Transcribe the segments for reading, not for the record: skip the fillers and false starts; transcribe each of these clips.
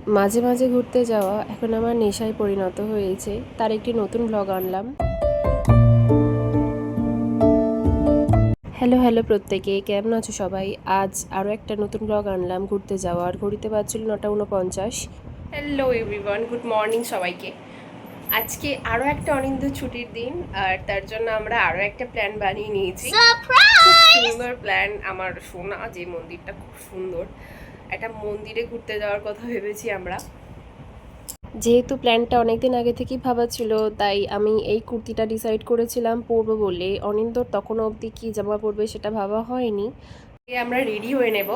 মাঝে মাঝে ঘুরতে যাওয়া এখন আমার নেশায় পরিণত হয়েছে, তার একটি নতুন ব্লগ আনলাম। হ্যালো হ্যালো প্রত্যেকে, কেমন আছো সবাই? আজ আরও একটা নতুন ব্লগ আনলাম ঘুরতে যাওয়ার। ঘড়িতে বাজছিল 9:49। হ্যালো এভরিওয়ান, গুড মর্নিং সবাইকে। আজকে আরও একটা অনিন্দ ছুটির দিন, আর তার জন্য আমরা আরও একটা প্ল্যান বানিয়ে নিয়েছি। খুব সুন্দর প্ল্যান। আমার শোনা যে মন্দিরটা খুব সুন্দর, একটা মন্দিরে ঘুরতে যাওয়ার কথা ভেবেছি আমরা। যেহেতু প্ল্যানটা অনেকদিন আগে থেকেই ভাবা ছিল, তাই আমি এই কুর্তিটা ডিসাইড করেছিলাম পরবো বলে। অনিন্দর তখনও অবধি কী জামা পরবে সেটা ভাবা হয়নি। আমরা রেডি হয়ে নেব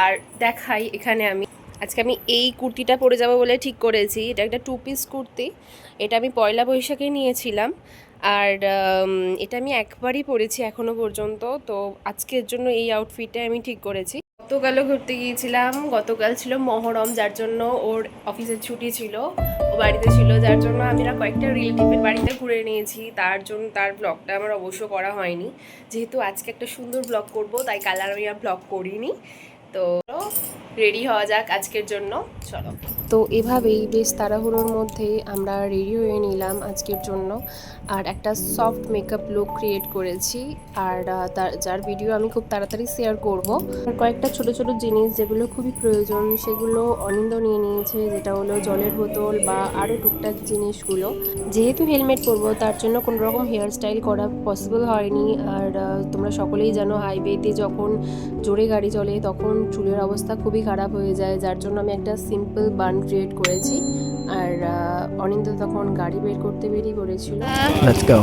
আর দেখাই। এখানে আজকে আমি এই কুর্তিটা পরে যাব বলে ঠিক করেছি। এটা একটা 2 পিস কুর্তি। এটা আমি পয়লা বৈশাখে নিয়েছিলাম, আর এটা আমি একবারই পরেছি এখনো পর্যন্ত। তো আজকের জন্য এই আউটফিটে আমি ঠিক করেছি। গতকালও ঘুরতে গিয়েছিলাম। গতকাল ছিল মহরম, যার জন্য ওর অফিসের ছুটি ছিল, ও বাড়িতে ছিল, যার জন্য আমরা কয়েকটা রিলেটিভের বাড়িতে ঘুরে নিয়েছি। তার জন্য তার ব্লগটা আমার অবশ্য করা হয়নি। যেহেতু আজকে একটা সুন্দর ব্লগ করব, তাই কাল আর আমি আর ব্লগ করিনি। তো রেডি হওয়া যাক আজকের জন্য, চলো। তো এভাবেই বেশ তাড়াহুড়োর মধ্যে আমরা রেডি হয়ে নিলাম আজকের জন্য, আর একটা সফট মেকআপ লুক ক্রিয়েট করেছি। আর যার ভিডিও আমি খুব তাড়াতাড়ি শেয়ার করব। আর কয়েকটা ছোট ছোট জিনিস যেগুলো খুবই প্রয়োজন সেগুলো অনিন্দ নিয়ে নিয়েছে, যেটা হলো জলের বোতল বা আরও টুকটাক জিনিসগুলো। যেহেতু হেলমেট পরবো, তার জন্য কোনো রকম হেয়ার স্টাইল করা পসিবল হয়নি। আর তোমরা সকলেই জানো, হাইওয়েতে যখন জোরে গাড়ি চলে তখন চুলের অবস্থা খুবই খারাপ হয়ে যায়, যার জন্য আমি একটা সিম্পল বান ক্রিয়েট করেছি। আর অনিন্দ তখন গাড়ি বের করতে বেরিয়ে পড়েছিল। Let's go.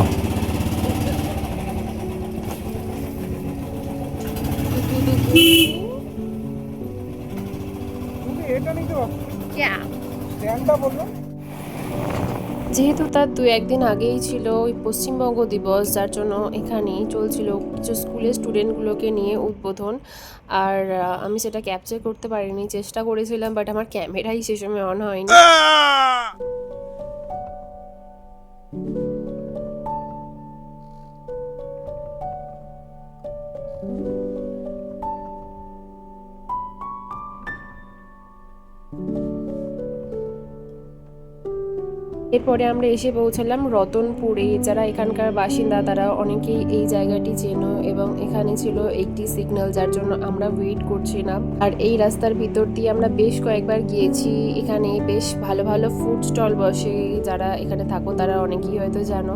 যেহেতু তার 2-1 দিন আগেই ছিল ওই পশ্চিমবঙ্গ দিবস, যার জন্য এখানেই চলছিল কিছু স্কুলের স্টুডেন্টগুলোকে নিয়ে উদ্বোধন। আর আমি সেটা ক্যাপচার করতে পারিনি, চেষ্টা করেছিলাম, বাট আমার ক্যামেরাই সে সময় অন হয়নি। এরপরে আমরা এসে পৌঁছালাম রতনপুরে। যারা এখানকার বাসিন্দা তারা অনেকেই এই জায়গাটি চেনো, এবং এখানে ছিল একটি সিগন্যাল, যার জন্য আমরা ওয়েট করছিলাম। আর এই রাস্তার ভিতর দিয়ে আমরা বেশ কয়েকবার গিয়েছি। এখানে বেশ ভালো ভালো ফুড স্টল বসে, যারা এখানে থাকো তারা অনেকেই হয়তো জানো।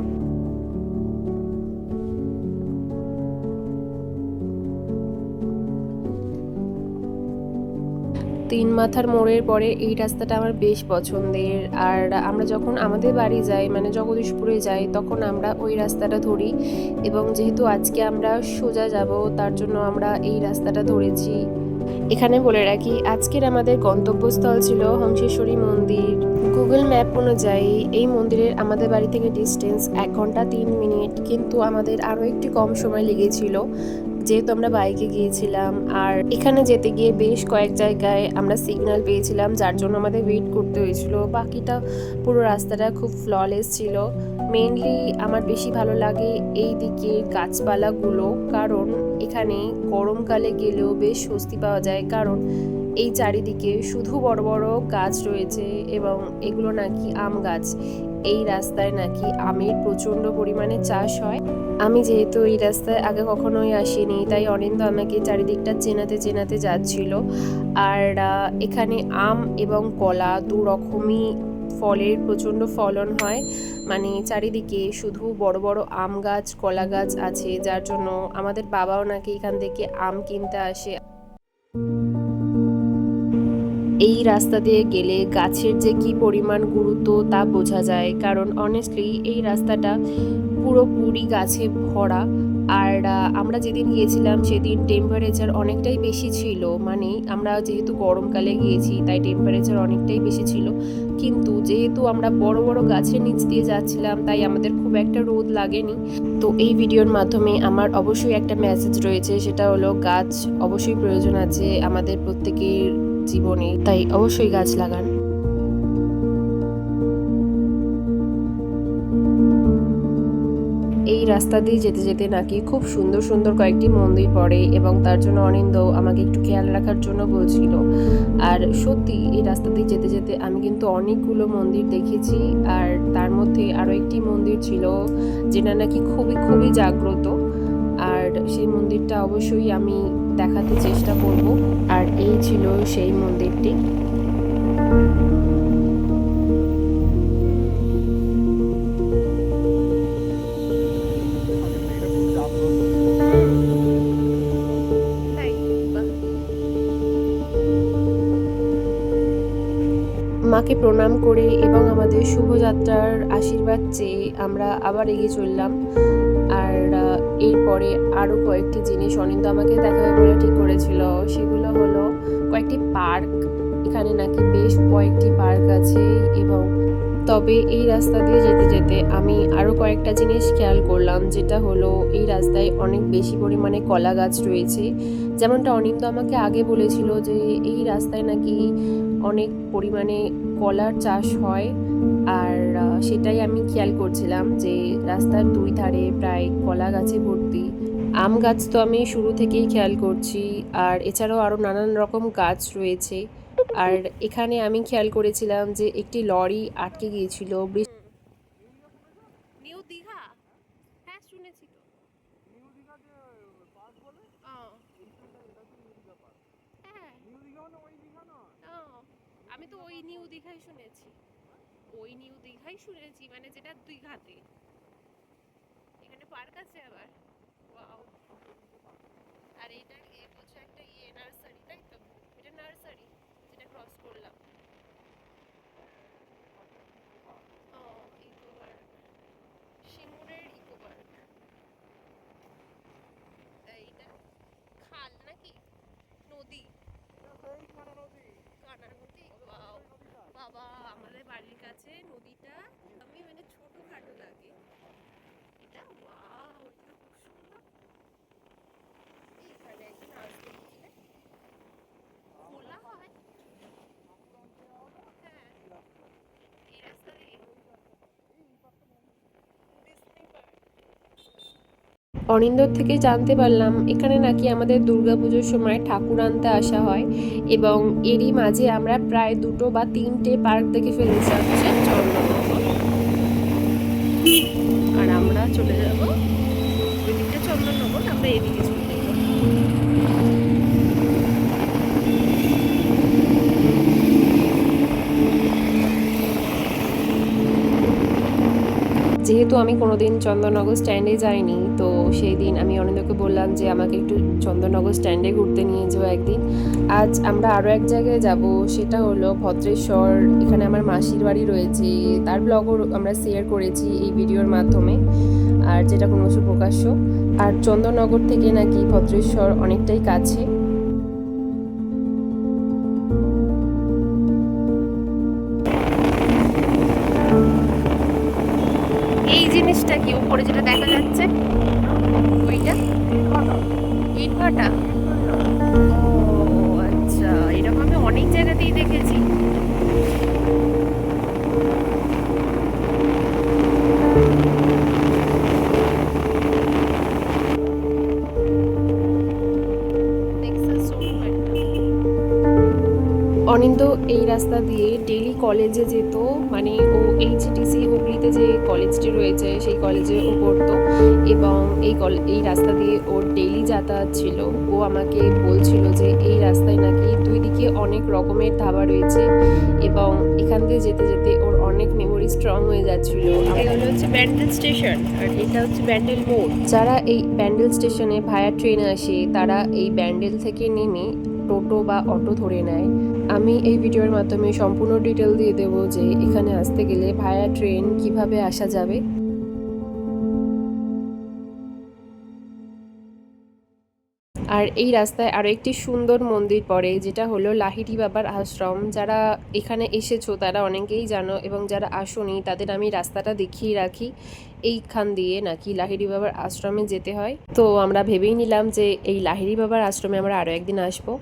তিন মাথার মোড়ের পরে এই রাস্তাটা আমার বেশ পছন্দের। আর আমরা যখন আমাদের বাড়ি যাই, মানে জগদীশপুরে যাই, তখন আমরা ওই রাস্তাটা ধরি। এবং যেহেতু আজকে আমরা সোজা যাব, তার জন্য আমরা এই রাস্তাটা ধরেছি। এখানে বলে রাখি, আজকের আমাদের গন্তব্যস্থল ছিল হংসেশ্বরী মন্দির। গুগল ম্যাপ অনুযায়ী এই মন্দিরের আমাদের বাড়ি থেকে ডিস্টেন্স 1 ঘন্টা 3 মিনিট, কিন্তু আমাদের আরও একটু কম সময় লেগেছিল যেহেতু আমরা বাইকে গিয়েছিলাম। আর এখানে যেতে গিয়ে বেশ কয়েক জায়গায় আমরা সিগন্যাল পেয়েছিলাম, যার জন্য আমাদের ওয়েট করতে হয়েছিল। বাকিটা পুরো রাস্তাটা খুব ফ্ললেস ছিল। মেনলি আমার বেশি ভালো লাগে এই দিকের গাছপালাগুলো, কারণ এখানে গরমকালে গেলেও বেশ স্বস্তি পাওয়া যায়, কারণ এই চারিদিকে শুধু বড় বড় গাছ রয়েছে, এবং এগুলো নাকি আম গাছ। এই রাস্তায় নাকি আমের প্রচণ্ড পরিমাণে চাষ হয়। আমি যেহেতু এই রাস্তায় আগে কখনোই আসিনি, তাই অনিন্দ আমাকে চারিদিকটা চেনাতে চেনাতে যাচ্ছিল। আর এখানে আম এবং কলা দু রকমই ফলের প্রচণ্ড ফলন হয়। মানে চারিদিকে শুধু বড় বড় আম গাছ কলা গাছ আছে, যার জন্য আমাদের বাবাও নাকি এখান থেকে আম কিনতে আসে। এই রাস্তা দিয়ে গেলে গাছের যে কি পরিমাণ গুরুত্ব তা বোঝা যায়, কারণ অনেস্টলি এই রাস্তাটা পুরোপুরি গাছে ভরা। আর আমরা যেদিন গিয়েছিলাম সেদিন টেম্পারেচার অনেকটাই বেশি ছিল, মানে আমরা যেহেতু গরমকালে গিয়েছি তাই টেম্পারেচার অনেকটাই বেশি ছিল। কিন্তু যেহেতু আমরা বড় বড় গাছের নিচ দিয়ে যাচ্ছিলাম, তাই আমাদের খুব একটা রোদ লাগেনি। তো এই ভিডিওর মাধ্যমে আমার অবশ্যই একটা মেসেজ রয়েছে, সেটা হলো গাছ অবশ্যই প্রয়োজন আছে আমাদের প্রত্যেকের জীবনে, তাই অবশ্যই গাছ লাগান। এই রাস্তা দিয়ে যেতে যেতে নাকি খুব সুন্দর সুন্দর কয়েকটি মন্দির পড়ে এবং তার জন্য অনিন্দ আমাকে একটু খেয়াল রাখার জন্য বলছিল। আর সত্যি এই রাস্তা দিয়ে যেতে যেতে আমি কিন্তু অনেকগুলো মন্দির দেখেছি। আর তার মধ্যে আরও একটি মন্দির ছিল যেটা নাকি খুবই খুবই জাগ্রত। আর সেই মন্দিরটা অবশ্যই আমি দেখাতে চেষ্টা করব। আর এই ছিল সেই মন্দিরটি। মাকে প্রণাম করে এবং আমাদের শুভযাত্রার আশীর্বাদ চেয়ে আমরা আবার এগিয়ে চললাম। আর এরপরে আরও কয়েকটি জিনিস অনিন্দ আমাকে দেখাবে বলে ঠিক করেছিল। সেগুলো হলো কয়েকটি পার্ক। এখানে নাকি বেশ কয়েকটি পার্ক আছে। এবং তবে এই রাস্তা দিয়ে যেতে যেতে আমি আরও কয়েকটা জিনিস খেয়াল করলাম, যেটা হলো এই রাস্তায় অনেক বেশি পরিমাণে কলা গাছ রয়েছে। যেমনটা অনিন্দ আমাকে আগে বলেছিল যে এই রাস্তায় নাকি অনেক পরিমাণে কলার চাষ হয়। আর সেটাই আমি খেয়াল করছিলাম যে রাস্তার দুই ধারে প্রায় কলা গাছে ভর্তি। আম গাছ তো আমি শুরু থেকেই খেয়াল করছি, আর এছাড়াও আরও নানান রকম গাছ রয়েছে। আর এখানে আমি খেয়াল করেছিলাম যে একটি লরি আটকে গিয়েছিল। নিউ দীঘা, হ্যাঁ শুনেছি তো। নিউ দীঘা যে পার্ক বলে, হ্যাঁ নিউ দীঘা মানে ওই দীঘা না। আমি তো ওই নিউ দীঘাই শুনেছি, ওই নিউ দীঘাই শুনেছি, মানে যেটা দীঘাতে। এখানে পার্ক আছে আবার, ওয়াও। আর এটা বলছো একটা নার্সারি, তাই তো? এটা নার্সারি যেটা ক্রস করলাম। ও, ইকো পার্ক, শিমুরের ইকো পার্ক। এইটা খাল নাকি নদী? কানা নদী, ওয়াও। বাবা, আমাদের বাড়ির কাছে নদীটা আমি মানে ছোটখাটো লাগে। এটা ওয়াও, এটা খুব সুন্দর। এখানে একজন আসবে, খোলা হয়। হ্যাঁ, এই রাস্তা দিয়ে অনিন্দর থেকে জানতে পারলাম এখানে নাকি আমাদের দুর্গাপুজোর সময় ঠাকুর আনতে আসা হয়। এবং এরই মাঝে আমরা প্রায় 2 বা 3টে পার্ক দেখে ফেলেছি। চন্দননগর, আর আমরা চলে যাব ওইদিকে চন্দননগর, আমরা এদিকে চলে যাব। যেহেতু আমি কোনোদিন চন্দননগর স্ট্যান্ডে যাইনি, তো সেই দিন আমি অনিন্দকে বললাম যে আমাকে একটু চন্দননগর স্ট্যান্ডে ঘুরতে নিয়ে যাও একদিন। আজ আমরা আরও এক জায়গায় যাব, সেটা হলো ভদ্রেশ্বর। এখানে আমার মাসির বাড়ি রয়েছে, তার ব্লগও আমরা শেয়ার করেছি এই ভিডিওর মাধ্যমে, আর যেটা ক্রমশ প্রকাশ্য। আর চন্দননগর থেকে নাকি ভদ্রেশ্বর অনেকটাই কাছে। এই জিনিসটা কি উপরে যেটা দেখা যাচ্ছে, ওইটা ইট ভাটা? ও আচ্ছা, এরকম আমি অনেক জায়গাতেই দেখেছি। অনিন্দ এই রাস্তা দিয়ে ডেলি কলেজে যেত, মানে ও এইচটিসি হুগলিতে যে কলেজটি রয়েছে সেই কলেজে ও পড়তো। এবং এই রাস্তা দিয়ে ওর ডেলি যাতায়াত ছিল। ও আমাকে বলছিল যে এই রাস্তায় নাকি দুই দিকে অনেক রকমের ধাবা রয়েছে, এবং এখান দিয়ে যেতে যেতে ওর অনেক মেমোরি স্ট্রং হয়ে যাচ্ছিল। এগুলো হচ্ছে ব্যান্ডেল স্টেশন, আর এটা হচ্ছে ব্যান্ডেল মোড়। যারা এই ব্যান্ডেল স্টেশনে ভায়া ট্রেনে আসে, তারা এই ব্যান্ডেল থেকে নেমে টোটো বা অটো ধরে নেয়। আমি এই ভিডিওর মাধ্যমে সম্পূর্ণ ডিটেল দিয়ে দেবো যে এখানে আসতে গেলে ভায়া ট্রেন কিভাবে আসা যাবে। আর এই রাস্তায় আরও একটি সুন্দর মন্দির পড়ে, যেটা হলো লাহিড়ী বাবার আশ্রম। যারা এখানে এসেছো তারা অনেকেই জানো, এবং যারা আসোনি তাদের আমি রাস্তাটা দেখিয়ে রাখি। এইখান দিয়ে নাকি লাহিড়ী বাবার আশ্রমে যেতে হয়। তো আমরা ভেবেই নিলাম যে এই লাহিড়ী বাবার আশ্রমে আমরা আরও একদিন আসবো।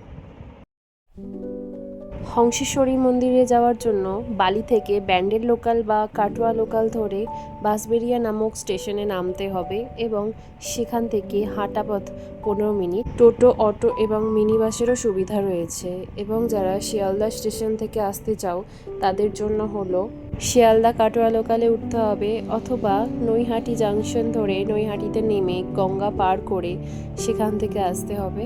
হংসেশ্বরী মন্দিরে যাওয়ার জন্য বালি থেকে ব্যান্ডেল লোকাল বা কাটোয়া লোকাল ধরে বাঁশবেড়িয়া নামক স্টেশনে নামতে হবে এবং সেখান থেকে হাঁটা পথ 15 মিনিট। টোটো, অটো এবং মিনি বাসেরও সুবিধা রয়েছে। এবং যারা শিয়ালদা স্টেশন থেকে আসতে চাও তাদের জন্য হলো শিয়ালদা কাটোয়া লোকালে উঠতে হবে অথবা নৈহাটি জাংশন ধরে নৈহাটিতে নেমে গঙ্গা পার করে সেখান থেকে আসতে হবে।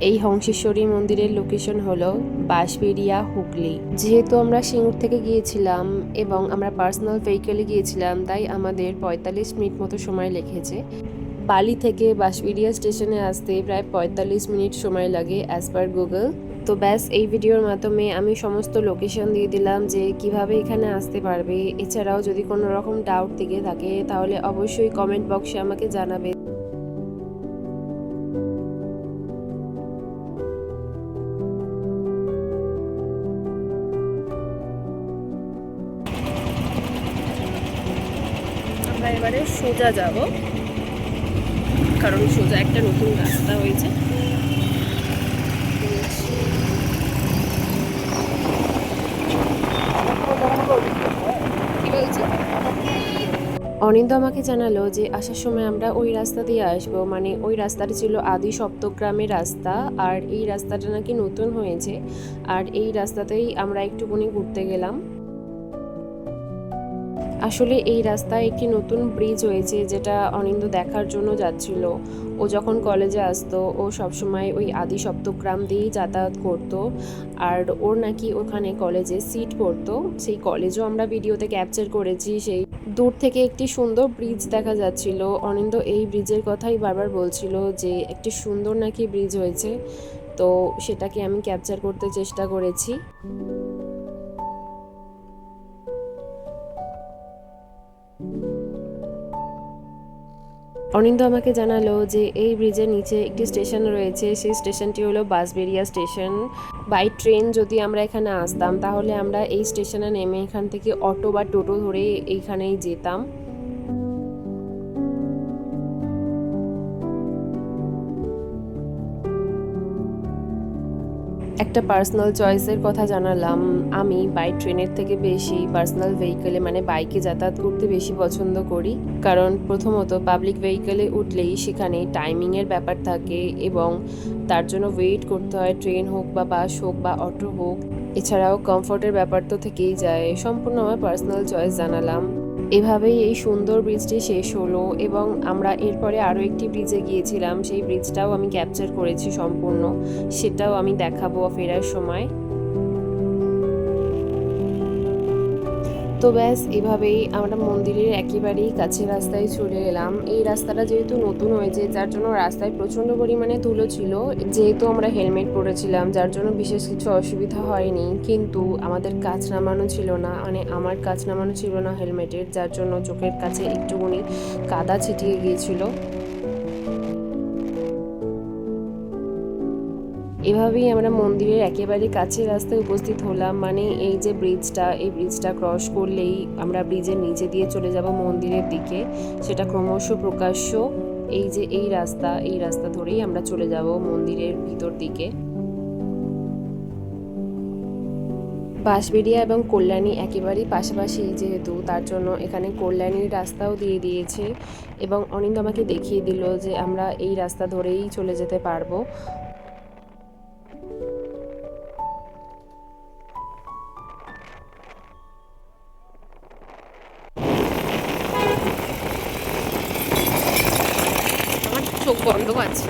এই হংসেশ্বরী মন্দিরের লোকেশন হলো বাঁশবেড়িয়া, হুগলি। যেহেতু আমরা সিঙ্গুর থেকে গিয়েছিলাম এবং আমরা পার্সোনাল ভেহিকেলে গিয়েছিলাম, তাই আমাদের 45 মিনিট মতো সময় লেগেছে। বালি থেকে বাঁশবেড়িয়া স্টেশনে আসতে প্রায় 45 মিনিট সময় লাগে অ্যাজ পার গুগল। তো ব্যাস, এই ভিডিওর মাধ্যমে আমি সমস্ত লোকেশন দিয়ে দিলাম যে কিভাবে এখানে আসতে পারবে। এছাড়াও যদি কোনো রকম ডাউট থেকে থাকে তাহলে অবশ্যই কমেন্ট বক্সে আমাকে জানাবে। আমরা এবারে সোজা যাব, কারণ সোজা একটা নতুন রাস্তা হয়েছে। কি বলছে? অনিন্দ আমাকে জানালো যে আসার সময় আমরা ওই রাস্তা দিয়ে আসবো, মানে ওই রাস্তাটা ছিল আদি সপ্তগ্রামের রাস্তা, আর এই রাস্তাটা নাকি নতুন হয়েছে, আর এই রাস্তাতেই আমরা একটুখানি ঘুরতে গেলাম। আসলে এই রাস্তায় একটি নতুন ব্রিজ হয়েছে যেটা অনিন্দ দেখার জন্য যাচ্ছিল। ও যখন কলেজে আসতো ও সবসময় ওই আদি সপ্তগ্রাম দিয়েই যাতায়াত করতো, আর ওর নাকি ওখানে কলেজে সিট পড়তো। সেই কলেজও আমরা ভিডিওতে ক্যাপচার করেছি। সেই দূর থেকে একটি সুন্দর ব্রিজ দেখা যাচ্ছিল। অনিন্দ এই ব্রিজের কথাই বারবার বলছিল যে একটি সুন্দর নাকি ব্রিজ হয়েছে, তো সেটাকে আমি ক্যাপচার করতে চেষ্টা করেছি। অনিন্দ আমাকে জানালো যে এই ব্রিজের নিচে একটি স্টেশন রয়েছে, সেই স্টেশনটি হলো বাঁশবেড়িয়া স্টেশন। বাই ট্রেন যদি আমরা এখানে আসতাম তাহলে আমরা এই স্টেশনে নেমে এখান থেকে অটো বা টোটো ধরে এইখানেই যেতাম। একটা পার্সোনাল চয়েসের কথা জানালাম। আমি বাই ট্রেনের থেকে বেশি পার্সোনাল ভেহিকেলে মানে বাইকে যাতায়াত করতে বেশি পছন্দ করি, কারণ প্রথমত পাবলিক ভেহিকেলে উঠলেই সেখানে টাইমিংয়ের ব্যাপার থাকে এবং তার জন্য ওয়েট করতে হয়, ট্রেন হোক বা বাস হোক বা অটো হোক। এছাড়াও কমফোর্টের ব্যাপার তো থেকেই যায়। সম্পূর্ণ আমার পার্সোনাল চয়েস জানালাম। এভাবেই এই সুন্দর ব্রিজটি শেষ হলো এবং আমরা এরপরে আরও একটি ব্রিজে গিয়েছিলাম। সেই ব্রিজটাও আমি ক্যাপচার করেছি সম্পূর্ণ, সেটাও আমি দেখাবো ফেরার সময়। তো ব্যাস, এভাবেই আমরা মন্দিরের একেবারেই কাছে রাস্তায় চলে এলাম। এই রাস্তাটা যেহেতু নতুন হয়েছে যার জন্য রাস্তায় প্রচণ্ড পরিমাণে ধুলো ছিল। যেহেতু আমরা হেলমেট পরেছিলাম যার জন্য বিশেষ কিছু অসুবিধা হয়নি, কিন্তু আমাদের কাঁচ নামানো ছিল না, মানে আমার কাঁচ নামানো ছিল না হেলমেটের, যার জন্য চোখের কাছে একটুখানি কাদা ছিটিয়ে গিয়েছিল। এভাবেই আমরা মন্দিরের একেবারে কাছে রাস্তায় উপস্থিত হলাম। মানে এই যে ব্রিজটা, এই ব্রিজটা ক্রস করলেই আমরা ব্রিজের নিচে দিয়ে চলে যাব মন্দিরের দিকে, সেটা ক্রমশ প্রকাশ্য। এই যে এই রাস্তা ধরেই আমরা চলে যাব মন্দিরের ভিতর দিকে। বাঁশবেড়িয়া এবং কল্যাণী একেবারেই পাশাপাশি যেহেতু, তার জন্য এখানে কল্যাণীর রাস্তাও দিয়ে দিয়েছে এবং অনিন্দ আমাকে দেখিয়ে দিল যে আমরা এই রাস্তা ধরেই চলে যেতে পারবো। আমার চোখ বন্ধ আছে।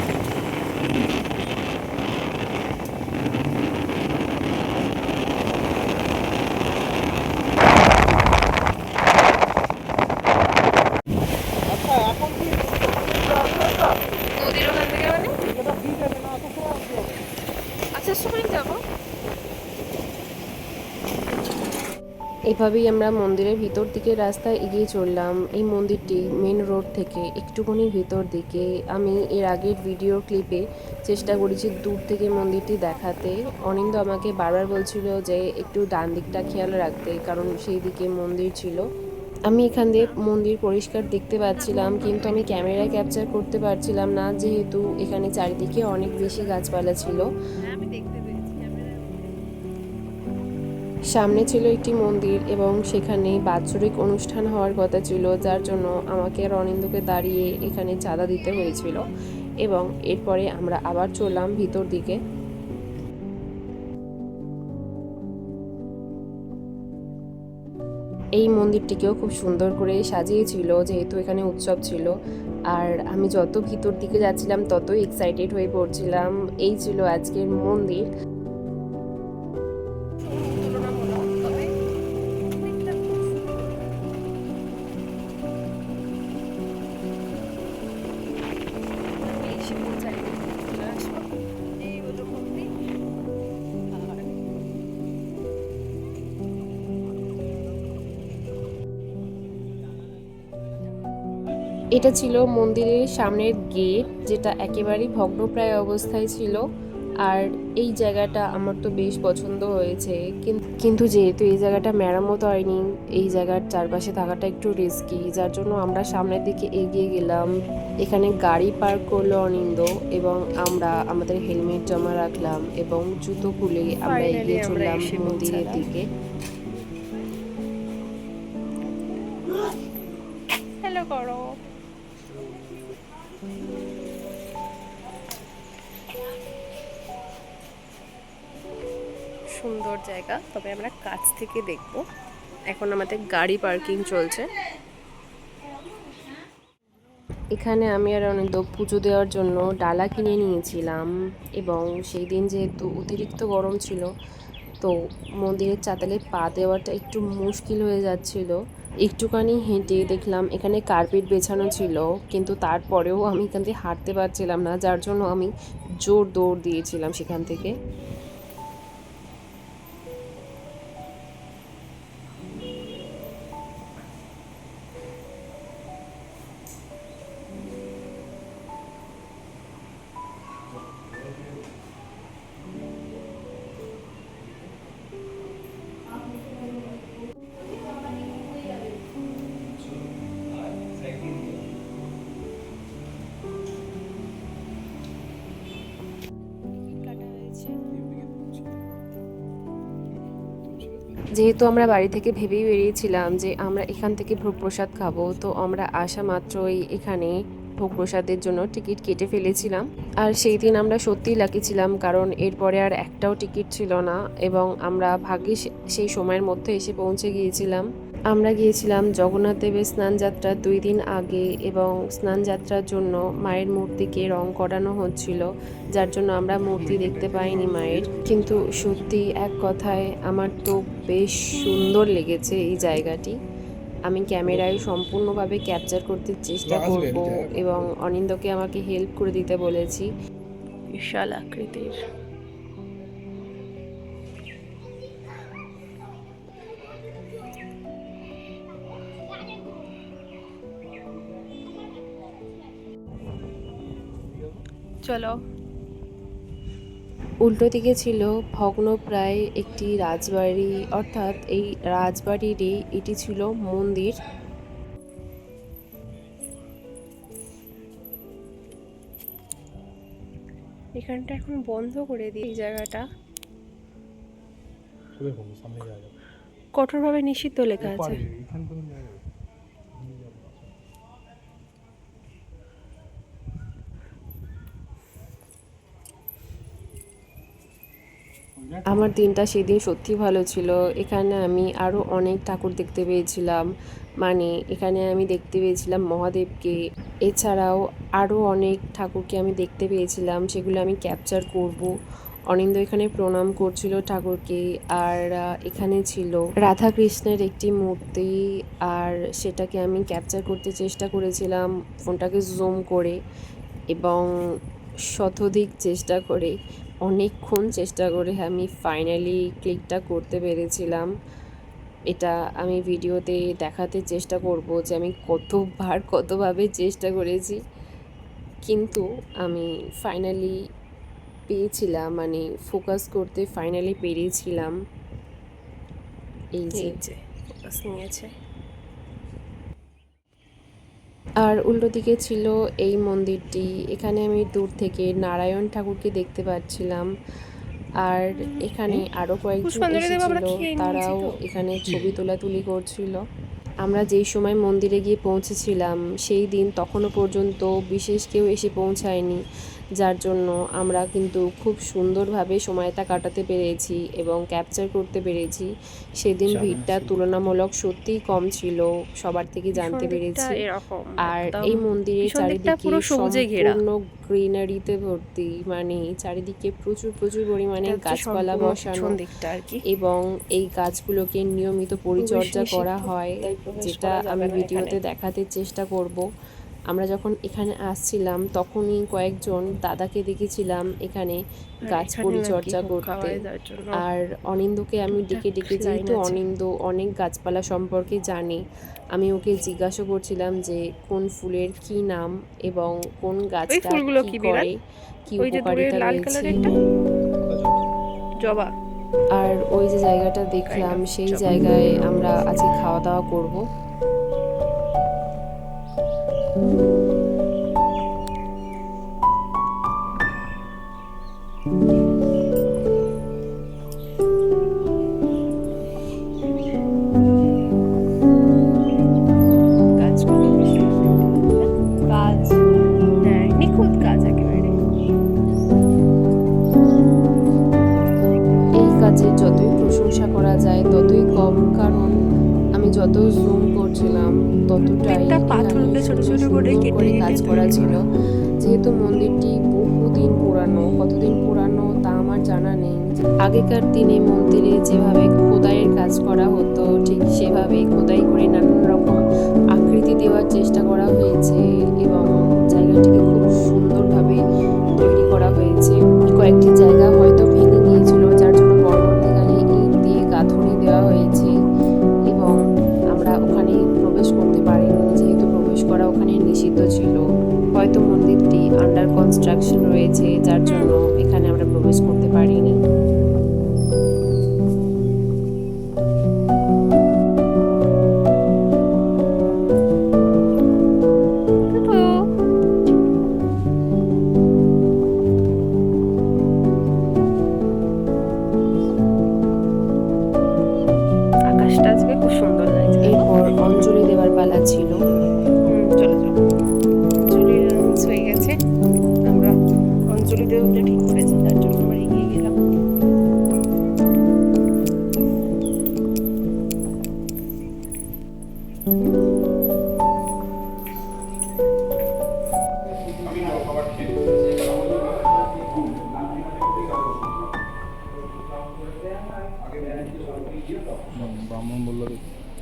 নদীর ওখান থেকে মানে আচ্ছা সময় যাবো। এভাবেই আমরা মন্দিরের ভিতর দিকে রাস্তায় এগিয়ে চললাম। এই মন্দিরটি মেন রোড থেকে একটুখানি ভিতর দিকে। আমি এর আগের ভিডিও ক্লিপে চেষ্টা করেছি দূর থেকে মন্দিরটি দেখাতে। অনিন্দ আমাকে বারবার বলছিল যে একটু ডান দিকটা খেয়াল রাখতে, কারণ সেই দিকে মন্দির ছিল। আমি এখান দিয়ে মন্দির পরিষ্কার দেখতে পাচ্ছিলাম, কিন্তু আমি ক্যামেরায় ক্যাপচার করতে পারছিলাম না, যেহেতু এখানে চারিদিকে অনেক বেশি গাছপালা ছিল। সামনে ছিল একটি মন্দির এবং সেখানে বাৎসরিক অনুষ্ঠান হওয়ার কথা ছিল, যার জন্য আমাকে আর অনিন্দকে দাঁড়িয়ে এখানে চাঁদা দিতে হয়েছিল। এবং এরপরে আমরা আবার চললাম ভিতর দিকে। এই মন্দিরটিকেও খুব সুন্দর করে সাজিয়েছিল, যেহেতু এখানে উৎসব ছিল। আর আমি যত ভিতর দিকে যাচ্ছিলাম ততই এক্সাইটেড হয়ে পড়ছিলাম। এই ছিল আজকের মন্দির। এটা ছিল মন্দিরের সামনের গেট, যেটা একেবারেই ভগ্নপ্রায় অবস্থায় ছিল। আর এই জায়গাটা আমার তো বেশ পছন্দ হয়েছে, কিন্তু যেহেতু এই জায়গাটা মেরামত হয়নি, এই জায়গার চারপাশে থাকাটা একটু রিস্কি, যার জন্য আমরা সামনের দিকে এগিয়ে গেলাম। এখানে গাড়ি পার্ক করলো অনিন্দ এবং আমরা আমাদের হেলমেট জমা রাখলাম এবং জুতো খুলে আমরা এগিয়ে চললাম মন্দিরের দিকে। হ্যালো করো। সুন্দর জায়গা, তবে আমরা কাছ থেকে দেখব। এখন আমাদের গাড়ি পার্কিং চলছে। এখানে আমি আর অনেক পুজো দেওয়ার জন্য ডালা কিনে নিয়েছিলাম এবং সেই দিন যেহেতু অতিরিক্ত গরম ছিল, তো মন্দিরের চাতালে পা দেওয়াটা একটু মুশকিল হয়ে যাচ্ছিল। একটুখানি হেঁটে দেখলাম এখানে কার্পেট বেছানো ছিল, কিন্তু তারপরেও আমি এখান থেকে হাঁটতে পারছিলাম না, যার জন্য আমি জোর দৌড় দিয়েছিলাম সেখান থেকে। যেহেতু আমরা বাড়ি থেকে ভেবেই বেরিয়েছিলাম যে আমরা এখান থেকে ভোগ প্রসাদ খাবো, তো আমরা আসা মাত্রই এখানে ভোগ প্রসাদের জন্য টিকিট কেটে ফেলেছিলাম। আর সেই দিন আমরা সত্যিই লাকি ছিলাম, কারণ এরপরে আর একটাও টিকিট ছিল না এবং আমরা ভাগ্যে সেই সময়ের মধ্যে এসে পৌঁছে গিয়েছিলাম। আমরা গিয়েছিলাম জগন্নাথ দেবের স্নানযাত্রার 2 দিন আগে এবং স্নানযাত্রার জন্য মায়ের মূর্তিকে রং করানো হচ্ছিল, যার জন্য আমরা মূর্তি দেখতে পাইনি মায়ের। কিন্তু সত্যি এক কথায় আমার তো বেশ সুন্দর লেগেছে এই জায়গাটি। আমি ক্যামেরায় সম্পূর্ণভাবে ক্যাপচার করতে চেষ্টা করব এবং অনিন্দকে আমাকে হেল্প করে দিতে বলেছি। বিশাল আকৃতির। চলো। উল্টো দিকে ছিল ভগ্নপ্রায় একটি রাজবাড়ি, অর্থাৎ এই রাজবাড়িরই এটি ছিল মন্দির। এখানটা এখন বন্ধ করে দিয়ে এই জায়গাটা কঠোরভাবে নিষিদ্ধ লেখা আছে। আমার দিনটা সেদিন সত্যি ভালো ছিল। এখানে আমি আরও অনেক ঠাকুর দেখতে পেয়েছিলাম, মানে এখানে আমি দেখতে পেয়েছিলাম মহাদেবকে, এছাড়াও আরও অনেক ঠাকুরকে আমি দেখতে পেয়েছিলাম, সেগুলো আমি ক্যাপচার করব। অনিন্দ এখানে প্রণাম করছিল ঠাকুরকে। আর এখানে ছিল রাধা কৃষ্ণের একটি মূর্তি, আর সেটাকে আমি ক্যাপচার করতে চেষ্টা করেছিলাম ফোনটাকে জুম করে এবং শতধিক চেষ্টা করে, অনেকক্ষণ চেষ্টা করে আমি ফাইনালি ক্লিকটা করতে পেরেছিলাম। এটা আমি ভিডিওতে দেখাতে চেষ্টা করব যে আমি কতভাবে চেষ্টা করেছি, কিন্তু আমি ফাইনালি পেয়েছিলাম, মানে ফোকাস করতে ফাইনালি পেরেছিলাম। এই যে ফোকাস নিয়েছে। আর উল্টো দিকে ছিল এই মন্দিরটি। এখানে আমি দূর থেকে নারায়ণ ঠাকুরকে দেখতে পাচ্ছিলাম। আর এখানে আরও কয়েকজন এসেছিল, তারাও এখানে ছবি তোলাতুলি করছিল। আমরা যেই সময় মন্দিরে গিয়ে পৌঁছেছিলাম সেই দিন তখনও পর্যন্ত বিশেষ কেউ এসে পৌঁছায়নি, যার জন্য আমরা কিন্তু খুব সুন্দরভাবে সময়টা কাটাতে পেরেছি এবং ক্যাপচার করতে পেরেছি। সেদিন ভিড়টা তুলনামূলক সত্যিই কম ছিল, সবার থেকে জানতে পেরেছি। আর এই মন্দিরের চারিদিকে সম্পূর্ণ গ্রিনারিতে ভর্তি, মানে চারিদিকে প্রচুর প্রচুর পরিমাণে গাছপালা বসানো এবং এই গাছগুলোকে নিয়মিত পরিচর্যা করা হয়, যেটা আমি ভিডিওতে দেখাতে চেষ্টা করব। আমরা যখন এখানে আসছিলাম তখনই কয়েকজন দাদাকে দেখেছিলাম এখানে গাছ পরিচর্যা করতে। আর অনিন্দকে আমি ডেকে ডেকে, যেহেতু অনিন্দ অনেক গাছপালা সম্পর্কে জানে, আমি ওকে জিজ্ঞাসা করছিলাম যে কোন ফুলের কি নাম এবং কোন গাছটা কি করে, কি উপকারিতা রয়েছে। জবা। আর ওই যে জায়গাটা দেখলাম সেই জায়গায় আমরা আজকে খাওয়া দাওয়া করবো। কাজের যতই প্রশংসা করা যায় ততই কম, কারণ আমি যত জুম করছিলাম ততটাই সুন্দর করে কাজ করা ছিল। যেহেতু মন্দিরটি বহুদিন পুরানো, কতদিন পুরানো তা আমার জানা নেই। আগেকার দিনে মন্দিরে যেভাবে খোদাইয়ের কাজ করা হতো ঠিক সেভাবে খোদাই করে নানান রকম আকৃতি দেওয়ার চেষ্টা করা হয়েছে এবং জায়গাটিকে খুব সুন্দরভাবে তৈরি করা হয়েছে। কয়েকটি জায়গা হয়তো ভেঙে গিয়েছিল, যার জন্য পরবর্তীকালে ইট দিয়ে গাঁথুনি দেওয়া হয়েছে এবং আমরা ওখানে প্রবেশ করতে পারিনি, যেহেতু প্রবেশ করা ওখানে নিষিদ্ধ ছিল। হয়তো মন্দিরটি আন্ডার কনস্ট্রাকশন রয়েছে, যার জন্য এখানে আমরা প্রবেশ করতে পারিনি। আকাশটা আজকে খুব সুন্দর লাগছে। এরপর অঞ্জলি দেওয়ার পালা ছিল। চলো চলো, অঞ্জলি হয়ে গেছে, আমরা অঞ্জলি দেওয়াটা ঠিক করেছি, তার জন্য আমরা এগিয়ে গেলাম।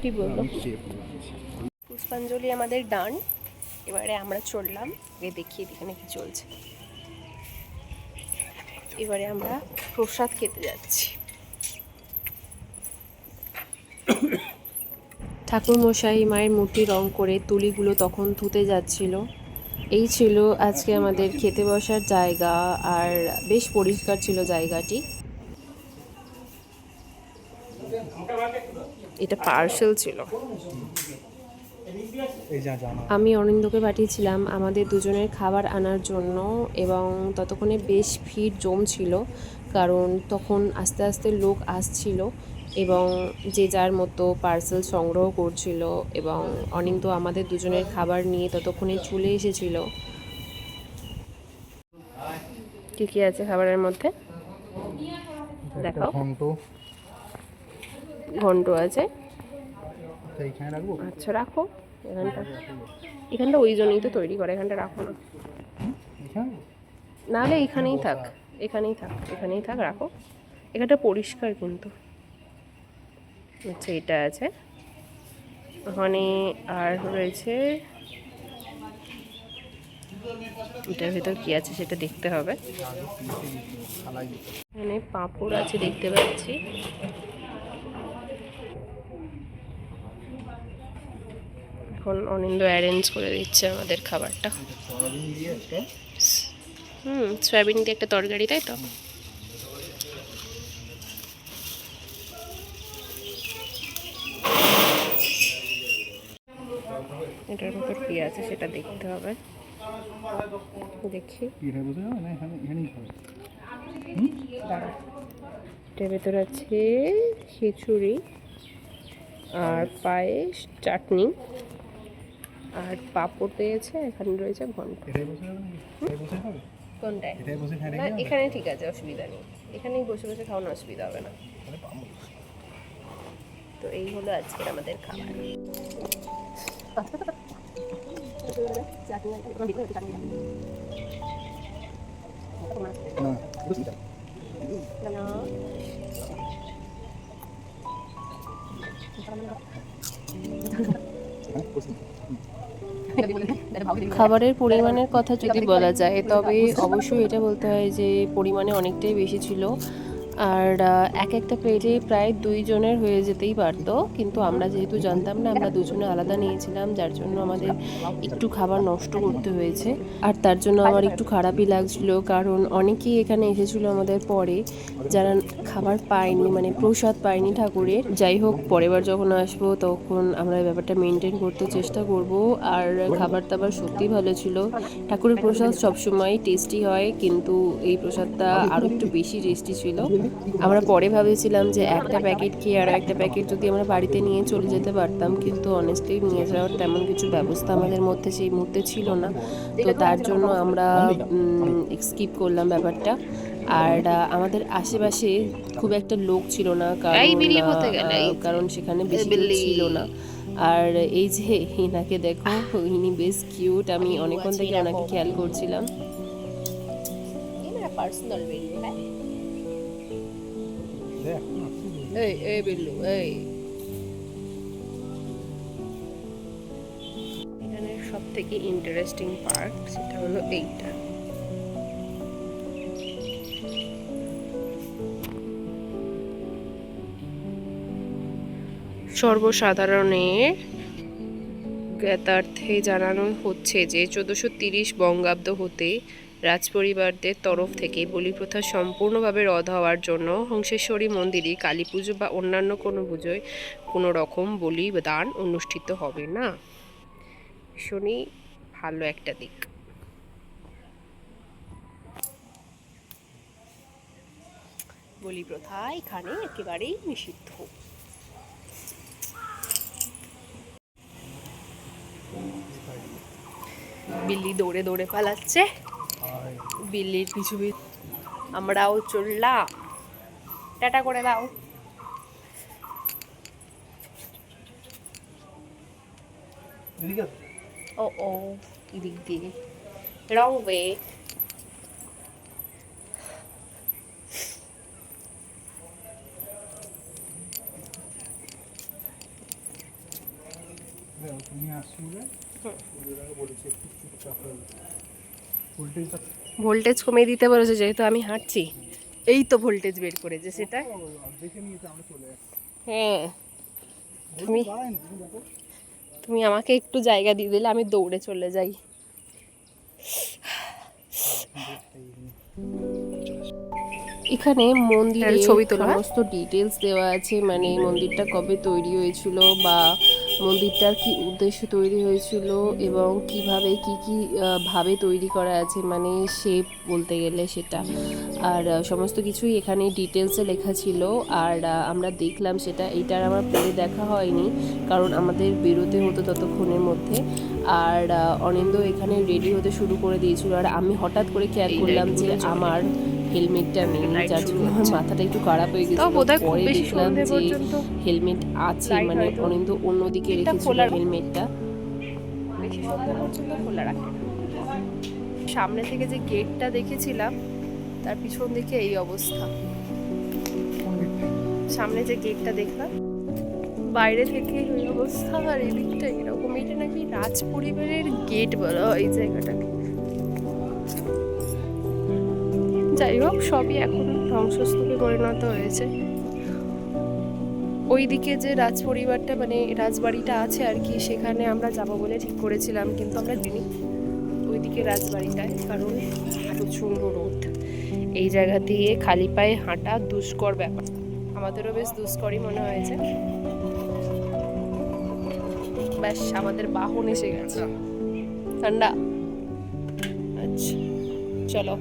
কি বললো? পুষ্পাঞ্জলি আমাদের ডান, এবারে আমরা চললাম, দেখিয়ে এখানে কি চলছে। এবারে আমরা প্রসাদ খেতে যাচ্ছি। ঠাকুরমশাই মায়ের মূর্তি রং করে তুলিগুলো তখন ধুতে যাচ্ছিল। এই ছিল আজকে আমাদের খেতে বসার জায়গা, আর বেশ পরিষ্কার ছিল জায়গাটি। এটা পার্সেল ছিল। আমি অনিন্দকে পাঠিয়েছিলাম আমাদের দুজনের খাবার আনার জন্য এবং ততক্ষণে বেশ ভিড় জমছিল, কারণ তখন আস্তে আস্তে লোক আসছিল এবং যে যার মতো পার্সেল সংগ্রহ করছিল এবং অনিন্দ আমাদের দুজনের খাবার নিয়ে ততক্ষণে চলে এসেছিল। কি কি আছে খাবারের মধ্যে দেখাও। ঘন্ট আছে, আচ্ছা রাখো। এখানটা ওই জন্যই তো তৈরি করে, এখানটা রাখো না, নাহলে এখানেই থাক, এখানেই থাক, রাখো। এখানটা পরিষ্কার কিন্তু। আচ্ছা এটা আছে ওখানে, আর রয়েছে এটার ভেতর কি আছে সেটা দেখতে হবে। এখানে পাঁপড় আছে দেখতে পাচ্ছি। এখন অনিন্দ অ্যারেঞ্জ করে দিচ্ছে আমাদের খাবারটা। সয়াবিন দিয়ে একটা তরকারি, তাই তো? এটার ভেতর কি আছে সেটা দেখতে হবে, দেখি। দাঁড়া। এটার ভেতর আছে খিচুড়ি আর পায়েস, চাটনি আর পাঁপড় দিয়েছে। এখানে রয়েছে ঘন্টা। কোনটায়? না, এখানে ঠিক আছে, অসুবিধা নেই। এখানেই বসে বসে খাওয়ানো অসুবিধা হবে না। তো এই হলো আজকের আমাদের খাবার। খাবারের পরিমাণের কথা যদি বলা যায় তবে অবশ্যই এটা বলতে হয় যে পরিমাণে অনেকটাই বেশি ছিল। আর এক একটা প্লেটে প্রায় 2 জনের হয়ে যেতেই পারতো, কিন্তু আমরা যেহেতু জানতাম না, আমরা দুজনে আলাদা নিয়েছিলাম, যার জন্য আমাদের একটু খাবার নষ্ট করতে হয়েছে। আর তার জন্য আমার একটু খারাপই লাগছিল, কারণ অনেকেই এখানে এসেছিলো আমাদের পরে যারা খাবার পায়নি, মানে প্রসাদ পায়নি ঠাকুরের। যাই হোক, পরের বার যখন আসবো তখন আমরা এই ব্যাপারটা মেনটেন করতে চেষ্টা করব। আর খাবার দাবার সত্যি ভালো ছিল। ঠাকুরের প্রসাদ সবসময় টেস্টি হয়, কিন্তু এই প্রসাদটা আরও একটু বেশি টেস্টি ছিল। আমরা পরে ভাবেছিলাম যে একটা প্যাকেট খেয়ে আরও একটা প্যাকেট যদি আমরা বাড়িতে নিয়ে চলে যেতে পারতাম, কিন্তু অনেস্টলি নিয়ে যাওয়ার তেমন কিছু ব্যবস্থা আমাদের মধ্যে সেই মুহূর্তে ছিল না। তো তার জন্য আমরা স্কিপ করলাম ব্যাপারটা। আর আমাদের আশেপাশে খুব একটা লোক ছিল না, কারণ সেখানে বেশি লোক ছিল না। আর এই যে হিনাকে দেখো, ইনি বেশ কিউট। আমি অনেকক্ষণ থেকে ওনাকে খেয়াল করছিলাম। Personal video. এই বিল্লু, এই এখানে সব থেকে ইন্টারেস্টিং পার্ট সেটা হলো এইটা। সর্বসাধারণের জ্ঞাতার্থে জানানো হচ্ছে যে 1430 বঙ্গাব্দ হতে রাজপরিবারদের তরফ থেকে বলি প্রথা সম্পূর্ণভাবে রদ হওয়ার জন্য হংসেশ্বরী মন্দিরে কালী পুজো বা অন্যান্য কোনো পুজোয় কোনো রকম বলি দান অনুষ্ঠিত হবে না। ভীষণই ভালো একটা দিক। বলি প্রথা এখানে একেবারেই নিষিদ্ধ। বিল্লি দৌড়ে দৌড়ে পালাচ্ছে, বিল্লির পিছু আমরাও চললাম। টাটা করে দাও। ও ও, এদিক দিয়ে রং ওয়ে। ভোল্টেজ কমিয়ে দিতে বলেছে, যেহেতু আমি হাঁটছি। এই তো ভোল্টেজ বের করেছে সেটা। হ্যাঁ, তুমি আমাকে একটু জায়গা দিয়ে দিলে আমি দৌড়ে চলে যাই। এখানে মন্দিরের সমস্ত ডিটেলস দেওয়া আছে, মানে মন্দিরটা কবে তৈরি হয়েছিল বা মন্দিরটার কি উদ্দেশ্যে তৈরি হয়েছিল এবং কিভাবে কি ভাবে তৈরি করা আছে, মানে শেপ বলতে গেলে সেটা। আর সমস্ত কিছুই এখানে ডিটেলসে লেখা ছিল। আর আমরা দেখলাম সেটা। এইটার আমার পড়ে দেখা হয়নি, কারণ আমাদের বেরোতে হতো ততক্ষণের মধ্যে। আর অনিন্দ এখানে রেডি হতে শুরু করে দিয়েছিল, আর আমি হঠাৎ করে খেয়াল করলাম যে আমার হেলমেটটা নেই, যার জন্য আমার মাথাটা একটু খারাপ হয়ে গেছিল। পরে দেখলাম যে হেলমেট আছে, মানে অনিন্দ অন্যদিকে রেখেছিল হেলমেটটা। বেশি সন্ধ্যা পর্যন্ত খোলা রাখে। সামনে থেকে যে গেটটা দেখেছিলাম তার পিছন দিকে এই অবস্থা। সামনে যে গেটটা দেখলাম বাইরে থেকে এই অবস্থা, আর এদিকটা এরকম। এটা নাকি রাজ পরিবারের গেট বলা হয় এই জায়গাটাকে। যাই হোক, সবই এখন ধ্বংসস্তূপে পরিণত হয়েছে। ওইদিকে যে রাজ পরিবারটা, মানে রাজবাড়িটা আছে আর কি, সেখানে আমরা যাবো বলে ঠিক করেছিলাম, কিন্তু আমরা দিনই ওইদিকে রাজবাড়িটায়, কারণ প্রচণ্ড রোদ। এই জায়গা দিয়ে খালি পায়ে হাঁটা দুষ্কর ব্যাপার। আমাদেরও বেশ দুষ্করই মনে হয়েছে। ব্যাস, আমাদের বাহন এসে গেছে। ঠান্ডা। আচ্ছা চলো,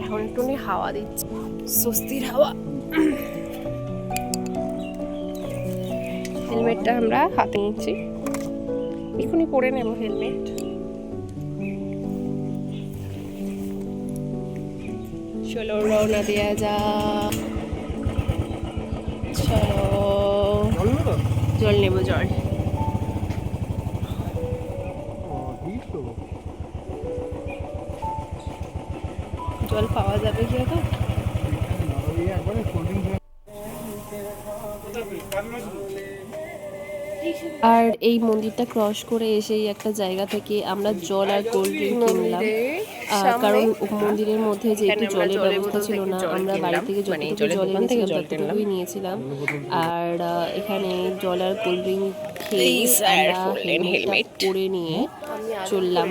এখন একটু হাওয়া দিচ্ছে। স্বস্তির হাওয়া। হেলমেটটা আমরা হাতে নিয়েছি, এখনই পরে নেব হেলমেট। চলো রওনা দেওয়া যা। চলো জল নেব, জল। জল পাওয়া যাবে কি এখন? আর এই মন্দিরটা ক্রস করে এসেই একটা জায়গা থেকে আমরা জল আর কোল্ড ড্রিঙ্ক কিনলাম। কারণ মন্দিরের মধ্যে যেহেতু জলের ব্যবস্থা ছিল না, আমরা বাড়ি থেকে যতটুকু জল এনেছিলাম ততটুকুই নিয়েছিলাম। আর এখানে জল আর কোল্ড ড্রিঙ্ক খেয়ে আমরা হেলমেট পরে নিয়ে চললাম।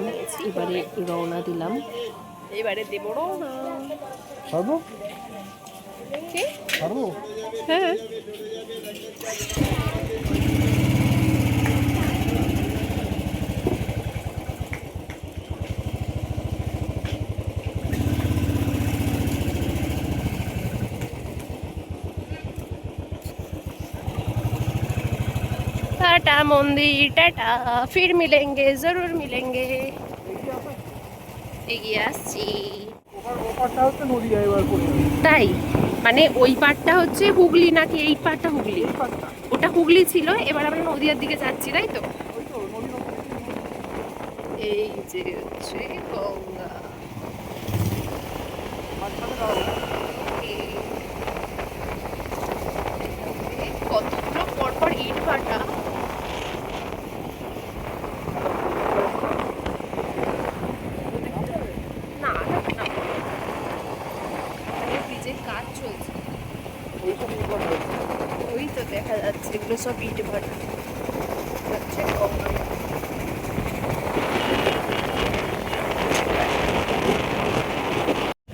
এবারে রওনা দিলাম। এবারে দেব রওনা। হ্যাঁ, टाटा मंदिर, टाटा, फिर मिलेंगे, जरूर मिलेंगे। এগিয়ে আসছি। তাই মানে ওই পাড়টা হচ্ছে হুগলি নাকি এই পাড়টা হুগলি? ওটা হুগলি ছিল, এবার আমরা নদীয়ার দিকে যাচ্ছি, তাই তো? এই যে হচ্ছে গঙ্গা। কতগুলো পরপর ইট ভাটা। না না, ব্রিজের কাজ চলছে, ওই তো দেখা যাচ্ছে এগুলো সব ইট ভাটা। হচ্ছে গঙ্গা।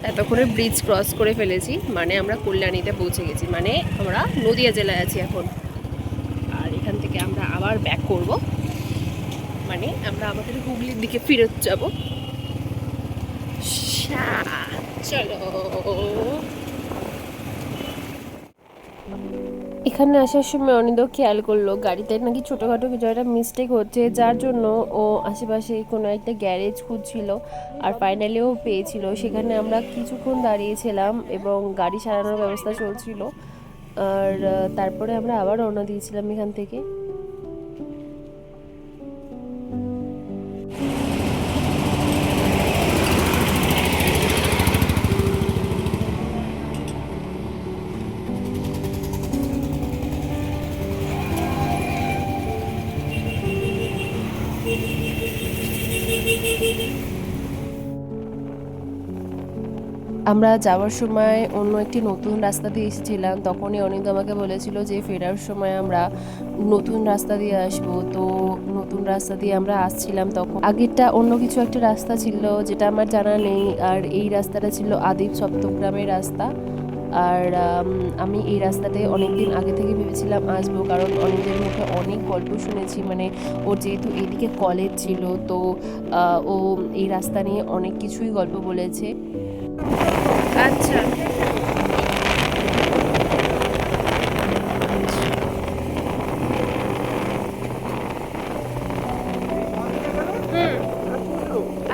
এতক্ষণে ব্রিজ ক্রস করে ফেলেছি, মানে আমরা কল্যাণীতে পৌঁছে গেছি, মানে আমরা নদিয়া জেলায় আছি এখন। আর এখান থেকে আমরা আবার ব্যাক করব, মানে আমরা আমাদের হুগলির দিকে ফেরত যাব। চলো। এখানে আসার সময় অনিন্দ খেয়াল করলো গাড়িতে নাকি ছোটোখাটো কিছু একটা মিস্টেক হচ্ছে, যার জন্য ও আশেপাশে কোনো একটা গ্যারেজ খুঁজছিল আর ফাইনালিও পেয়েছিল। সেখানে আমরা কিছুক্ষণ দাঁড়িয়েছিলাম এবং গাড়ি সারানোর ব্যবস্থা চলছিল। আর তারপরে আমরা আবার রওনা দিয়েছিলাম এখান থেকে। আমরা যাওয়ার সময় অন্য একটি নতুন রাস্তা দিয়ে এসেছিলাম, তখনই অনিন্দ আমাকে বলেছিল যে ফেরার সময় আমরা নতুন রাস্তা দিয়ে আসবো। তো নতুন রাস্তা দিয়ে আমরা আসছিলাম, তখন আগেরটা অন্য কিছু একটা রাস্তা ছিল যেটা আমার জানা নেই, আর এই রাস্তাটা ছিল আদিপ সপ্তগ্রামের রাস্তা। আর আমি এই রাস্তাতে অনেক দিন আগে থেকে ভেবেছিলাম আসবো, কারণ অনিন্দের মুখে অনেক গল্প শুনেছি। মানে ওর যেহেতু এইদিকে কলেজ ছিল, তো ও এই রাস্তা নিয়ে অনেক কিছুই গল্প বলেছে। আচ্ছা,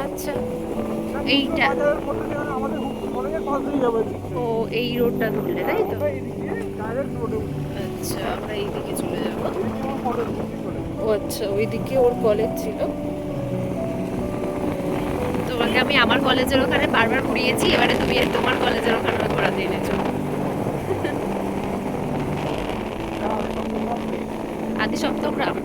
আচ্ছা, এইটা ও এই রোডটা ধরলে, তাই তো? আচ্ছা, আমরা এইদিকে চলে যাব। ও আচ্ছা, ওইদিকে ওর কলেজ ছিল। তোমাকে আমি আমার কলেজের ওখানে বারবার ঘুরিয়েছি, এবারে তুমি তোমার কলেজের ওখানে ঘোরাতে এনেছো। আদি সপ্তগ্রাম।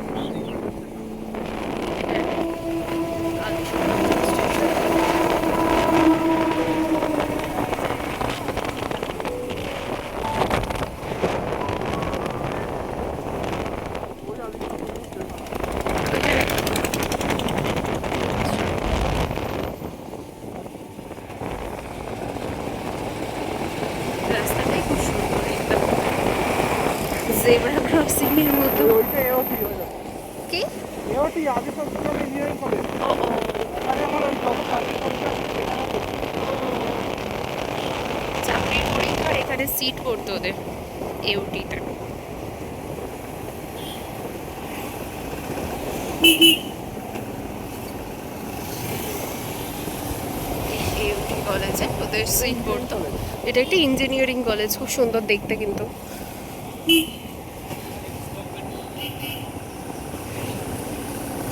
রাস্তাটাই খুব সুন্দর, একদম জেব্রা ক্রসিং এর মতো। কি? ও চাকরির পরীক্ষা আর এখানে সিট পড়তো ওদের এউটিতে। এউটি কলেজে ওদের সিট পড়তো। এটা একটা ইঞ্জিনিয়ারিং কলেজ, খুব সুন্দর দেখতে কিন্তু।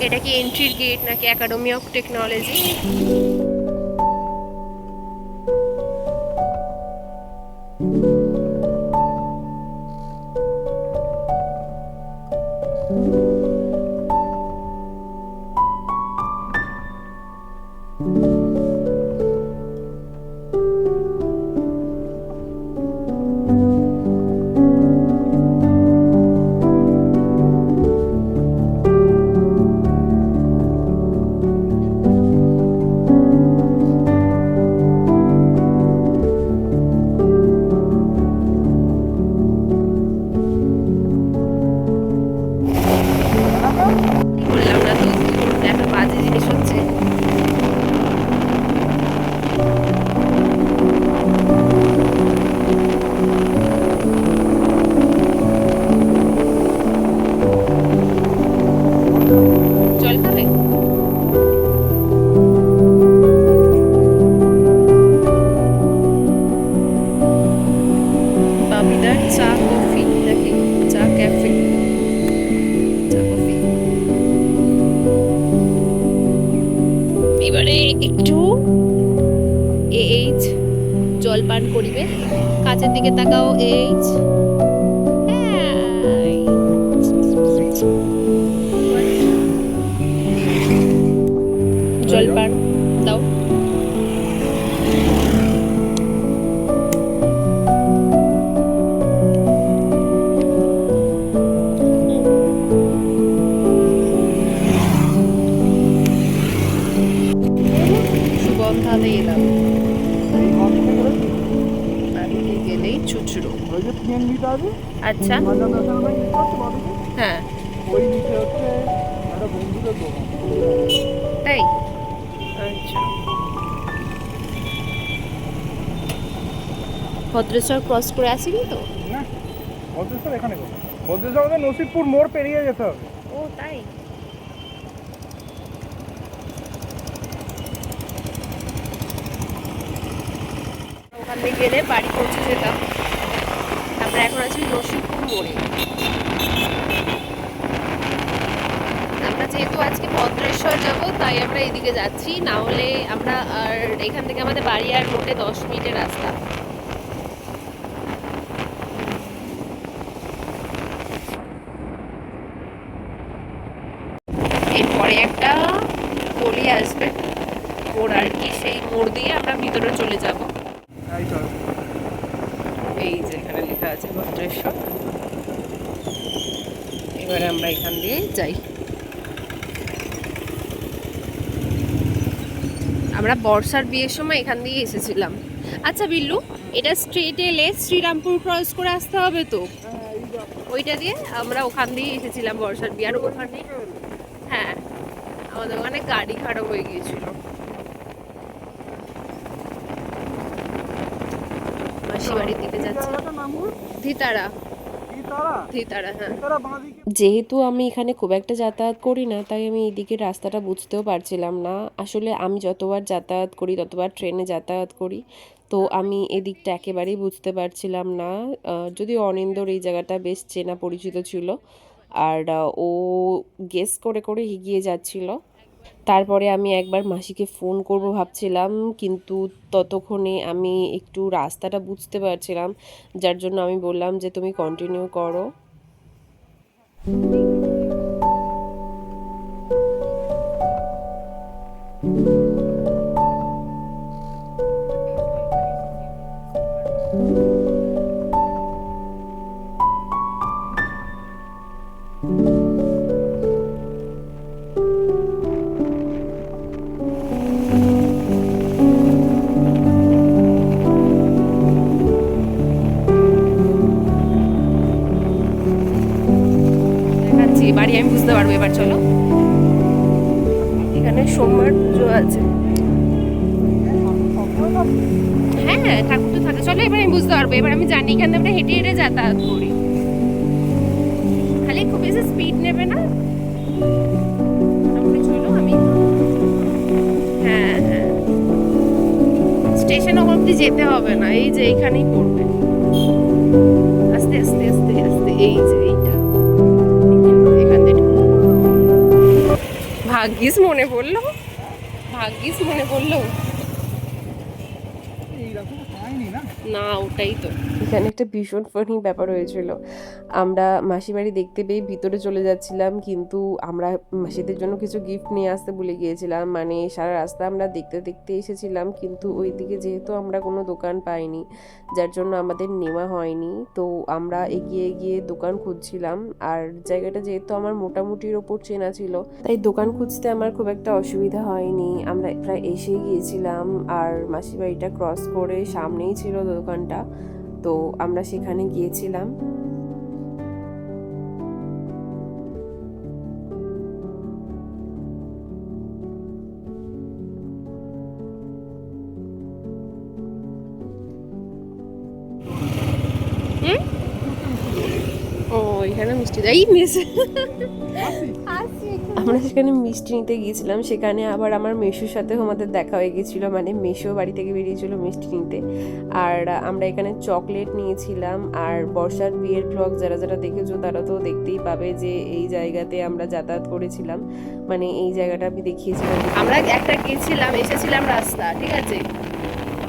এটা কি এন্ট্রির গেট নাকি একাডেমি অফ টেকনোলজি? বললাম না তো, একটা বাজে জিনিস হচ্ছে। জল খাবে? বাবিদার চা কফি নাকি চা ক্যাফে? চা কফি। এবারে একটু এইচ জল পান করিবে। কাছের দিকে তাকাও এইচ। জল পান দাও। সুগন্ধাতে এলাম, বাড়িতে গেলেই চুচড়ো। আচ্ছা, হ্যাঁ তাই, আচ্ছা। ভদ্রেশ্বর ক্রস করে আসিনি তো? না, ভদ্রেশ্বর এখানে কোথায়? ভদ্রেশ্বর আমাদের নসিবপুর মোড় পেরিয়ে যেতে হবে। ও তাই। ওখান থেকে গেলে বাড়ি পৌঁছে যেতাম। আমরা এখন আছি নসিবপুর মোড়ে। আমরা যেহেতু আজকে ভদ্রেশ্বর যাব, তাই আমরা এদিকে যাচ্ছি, না হলে আমরা আর এখান থেকে আমাদের বাড়ি আর মোটে 10 মিনিটের রাস্তা। এরপরে একটা গলি আসবে মোড় আর কি, সেই মোড় দিয়ে আমরা ভিতরে চলে যাব। এই চল। এই যে এখানে লেখা আছে ভদ্রেশ্বর। এবারে আমরা এখান দিয়ে যাই। আমরা বর্ষার বিয়ের সময় এখান দিয়ে এসেছিলাম। আচ্ছা বিল্লু, এটা স্ট্রেট এলে শ্রীরামপুর ক্রস করে আসতে হবে তো? ওইটা দিয়ে আমরা ওখান দিয়ে এসেছিলাম বর্ষার বিয়ে। আর ওখানে হ্যাঁ, আমাদের ওখানে গাড়ি খারাপ হয়ে গিয়েছিল। মাসি বাড়ির দিকে যাচ্ছি। ধিতারা, ধিতারা, হ্যাঁ। যেহেতু আমি এখানে খুব একটা যাতায়াত করি না, তাই আমি এদিকে রাস্তাটা বুঝতেও পারছিলাম না। আসলে আমি যতবার যাতায়াত করি, ততবার ট্রেনে যাতায়াত করি, তো আমি এদিকটা একেবারেই বুঝতে পারছিলাম না। যদিও অনিন্দর এই জায়গাটা বেশ চেনা পরিচিত ছিল, আর ও গেস করে করে এগিয়ে যাচ্ছিল। তারপরে আমি একবার মাসিকে ফোন করব ভাবছিলাম, কিন্তু ততক্ষণে আমি একটু রাস্তাটা বুঝতে পারছিলাম, যার জন্য আমি বললাম যে তুমি কন্টিনিউ করো। দেখাচ্ছি বাড়ি, আমি বুঝতে পারবো এবার। চলো, এখানে সোমবার পুজো আছে। হ্যাঁ, ঠাকুর তো আচ্ছা চলো এবার আমি বুঝতে পারবো, এবার আমি জানি এখানে আমরা হেঁটে হেঁটে যাতায়াত করি, খালি খুব বেশি স্পিড নেবে না, মোটামুটি চলো। আমি হ্যাঁ হ্যাঁ স্টেশন অবধি যেতে হবে না, এই যে এইখানেই পড়বে, আস্তে আস্তে আস্তে আস্তে, এই যে এইটা এখান থেকে ভাগ্যিস মনে পড়লো, ভাগ্যিস মনে পড়লো। এইরকম হয়নি না। না ওটাই তো, এখানে একটা ভীষণ ফানি ব্যাপার হয়েছিল। আমরা মাসি বাড়ি দেখতে পেয়ে ভিতরে চলে যাচ্ছিলাম, কিন্তু আমরা মাসিদের জন্য কিছু গিফট নিয়ে আসতে ভুলে গিয়েছিলাম। মানে সারা রাস্তা আমরা দেখতে দেখতে এসেছিলাম, কিন্তু ওইদিকে যেহেতু আমরা কোনো দোকান পাইনি, যার জন্য আমাদের নেওয়া হয়নি। তো আমরা এগিয়ে এগিয়ে দোকান খুঁজছিলাম, আর জায়গাটা যেহেতু আমার মোটামুটির ওপর চেনা ছিল, তাই দোকান খুঁজতে আমার খুব একটা অসুবিধা হয়নি। আমরা প্রায় এসে গিয়েছিলাম, আর মাসি বাড়িটা ক্রস করে সামনেই ছিল দোকানটা, তো আমরা সেখানে গিয়েছিলাম। ও এখানে মিষ্টি দেয় মিশে, আমরা সেখানে মিষ্টি নিতে গিয়েছিলাম। সেখানে আবার আমার মেসোর সাথেও আমাদের দেখা হয়ে গেছিলো, মানে মেসো বাড়ি থেকে বেরিয়েছিল মিষ্টি নিতে। আর আমরা এখানে চকলেট নিয়েছিলাম। আর বর্ষার বিয়ের ব্লগ যারা যারা দেখেছো তারা তো দেখতেই পাবে যে এই জায়গাতে আমরা যাতায়াত করেছিলাম, মানে এই জায়গাটা আমি দেখিয়েছিলাম। আমরা একটা গিয়েছিলাম, এসেছিলাম রাস্তা, ঠিক আছে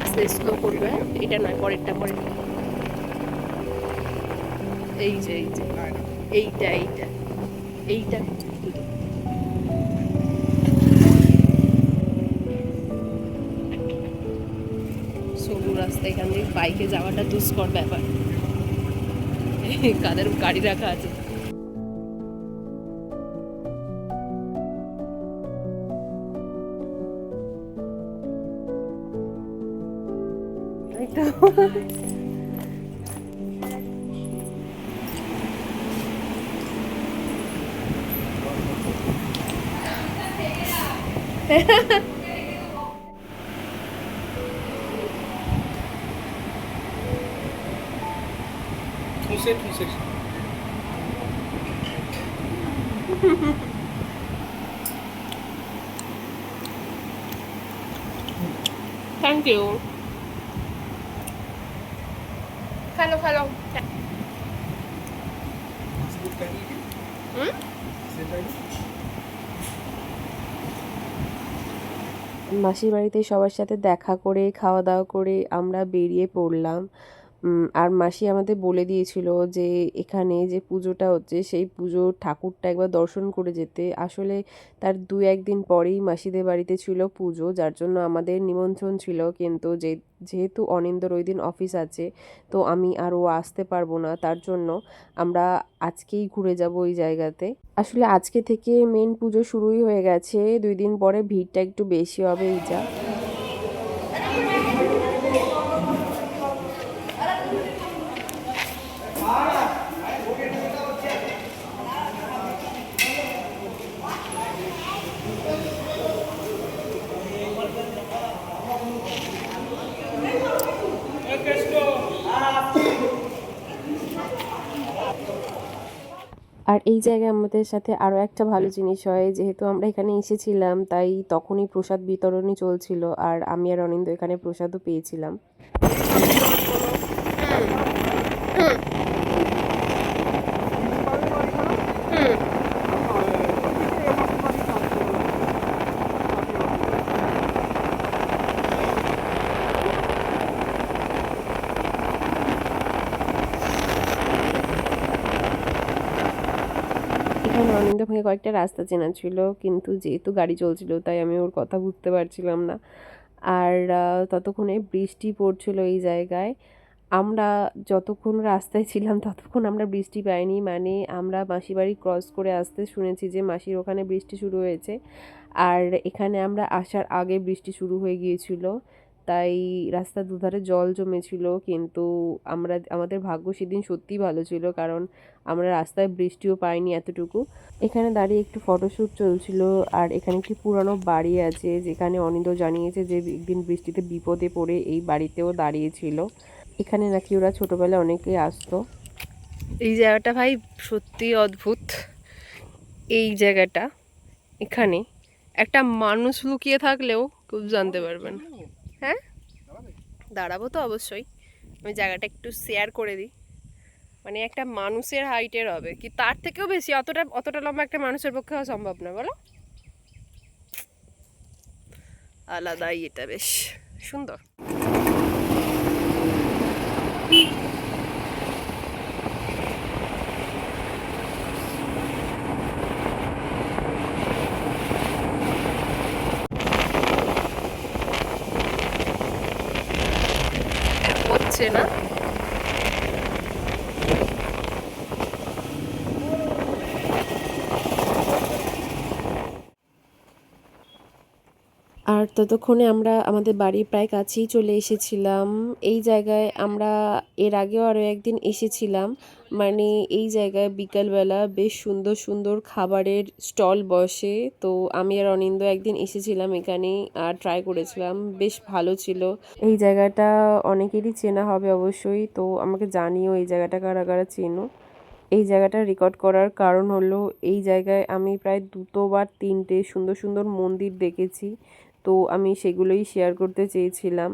আস্তে স্লো করবে, এটা নয় পরেরটা, পরেরটা এই যে এই যে এইটা এইটা এইটা সরু রাস্তা, এখান থেকে বাইকে যাওয়াটা দুষ্কর ব্যাপার, কাদের গাড়ি রাখা আছে। ঠুসে ঠুসে থ্যাংক ইউ, খালো খালো। হুম মাসির বাড়িতে সবার সাথে দেখা করে খাওয়া দাওয়া করে আমরা বেরিয়ে পড়লাম। আর মাসি আমাদের বলে দিয়েছিল যে এখানে যে পুজোটা হচ্ছে সেই পুজোর ঠাকুরটা একবার দর্শন করে যেতে। আসলে তার 2-1 দিন পরেই মাসিদের বাড়িতে ছিল পুজো, যার জন্য আমাদের নিমন্ত্রণ ছিল, কিন্তু যেহেতু অনিন্দর ওই দিন অফিস আছে, তো আমি আর ও আসতে পারবো না, তার জন্য আমরা আজকেই ঘুরে যাব ওই জায়গাতে। আসলে আজকে থেকে মেন পুজো শুরুই হয়ে গেছে, 2 দিন পরে ভিড়টা একটু বেশি হবে এই যা। আর এই জায়গায় আমাদের সাথে আরও একটা ভালো জিনিস হয়, যেহেতু আমরা এখানে এসেছিলাম তাই তখনই প্রসাদ বিতরণী চলছিল, আর আমি আর অনিন্দ এখানে প্রসাদও পেয়েছিলাম। এখানে অনিন্দ ভাইকে কয়েকটা রাস্তা চেনা ছিল, কিন্তু যেহেতু গাড়ি চলছিল তাই আমি ওর কথা বুঝতে পারছিলাম না। আর ততক্ষণে বৃষ্টি পড়ছিল এই জায়গায়। আমরা যতক্ষণ রাস্তায় ছিলাম ততক্ষণ আমরা বৃষ্টি পাইনি, মানে আমরা মাসি বাড়ি ক্রস করে আসতে শুনেছি যে মাসির ওখানে বৃষ্টি শুরু হয়েছে, আর এখানে আমরা আসার আগে বৃষ্টি শুরু হয়ে গিয়েছিল। তাই রাস্তার দুধারে জল জমেছিল, কিন্তু আমাদের ভাগ্য সেদিন সত্যিই ভালো ছিল, কারণ আমরা রাস্তায় বৃষ্টিও পাইনি এতটুকু। এখানে দাঁড়িয়ে একটু ফটোশ্যুট চলছিল, আর এখানে একটি পুরানো বাড়ি আছে যেখানে অনিন্দ জানিয়েছে যে একদিন বৃষ্টিতে বিপদে পড়ে এই বাড়িতেও দাঁড়িয়েছিল। এখানে নাকি ওরা ছোটবেলায় অনেকেই আসতো। এই জায়গাটা ভাই সত্যি অদ্ভুত। এই জায়গাটা, এখানে একটা মানুষ লুকিয়ে থাকলেও খুব জানতে পারবেন। হ্যাঁ, দাঁড়াবো তো অবশ্যই। আমি জায়গাটা একটু শেয়ার করে দিই। মানে একটা মানুষের হাইটের হবে কি, তার থেকেও বেশি, অতটা লম্বা একটা মানুষের পক্ষে হওয়া সম্ভব না, বলো। আলাদাই, এটা বেশ সুন্দর। হচ্ছে না, আর ততক্ষণে আমরা আমাদের বাড়ির প্রায় কাছেই চলে এসেছিলাম। এই জায়গায় আমরা এর আগেও আরও একদিন এসেছিলাম। মানে এই জায়গায় বিকালবেলা বেশ সুন্দর সুন্দর খাবারের স্টল বসে। তো আমি আর অনিন্দ একদিন এসেছিলাম এখানে, আর ট্রাই করেছিলাম, বেশ ভালো ছিল। এই জায়গাটা অনেকেরই চেনা হবে অবশ্যই, তো আমাকে জানিও এই জায়গাটা কারা কারা চেনো। এই জায়গাটা রেকর্ড করার কারণ হলো, এই জায়গায় আমি প্রায় 2 বা 3টে সুন্দর সুন্দর মন্দির দেখেছি, তো আমি সেগুলোই শেয়ার করতে চেয়েছিলাম।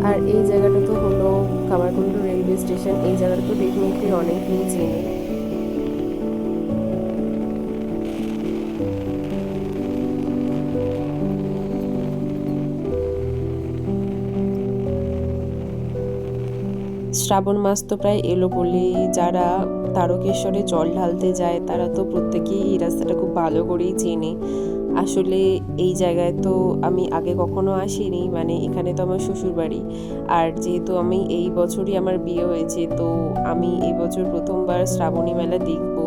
আর এই জায়গাটা তো হলো কামারকুন্ডু রেলওয়ে স্টেশন। এই জায়গাটা তো ডেফিনেটলি অনেকেই চেনে। শ্রাবণ মাস তো প্রায় এলো বলে যারা তারকেশ্বরে জল ঢালতে যায় তারা তো প্রত্যেকেই এই রাস্তাটা খুব ভালো করেই চেনে। আসলে এই জায়গায় তো আমি আগে কখনো আসিনি, মানে এখানে তো আমার শ্বশুর বাড়ি। আর যেহেতু আমি এই বছরই আমার বিয়ে হয়েছে, তো আমি এই বছর প্রথমবার শ্রাবণী মেলা দেখবো।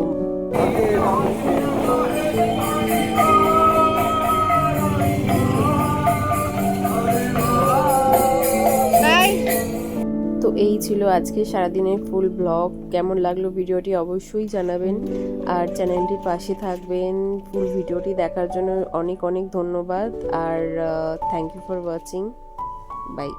তো এই ছিল আজকে সারাদিনের ফুল ব্লগ। কেমন লাগলো ভিডিওটি অবশ্যই জানাবেন, আর চ্যানেলটির পাশে থাকবেন। ফুল ভিডিওটি দেখার জন্য অনেক অনেক ধন্যবাদ, আর thank you for watching. By.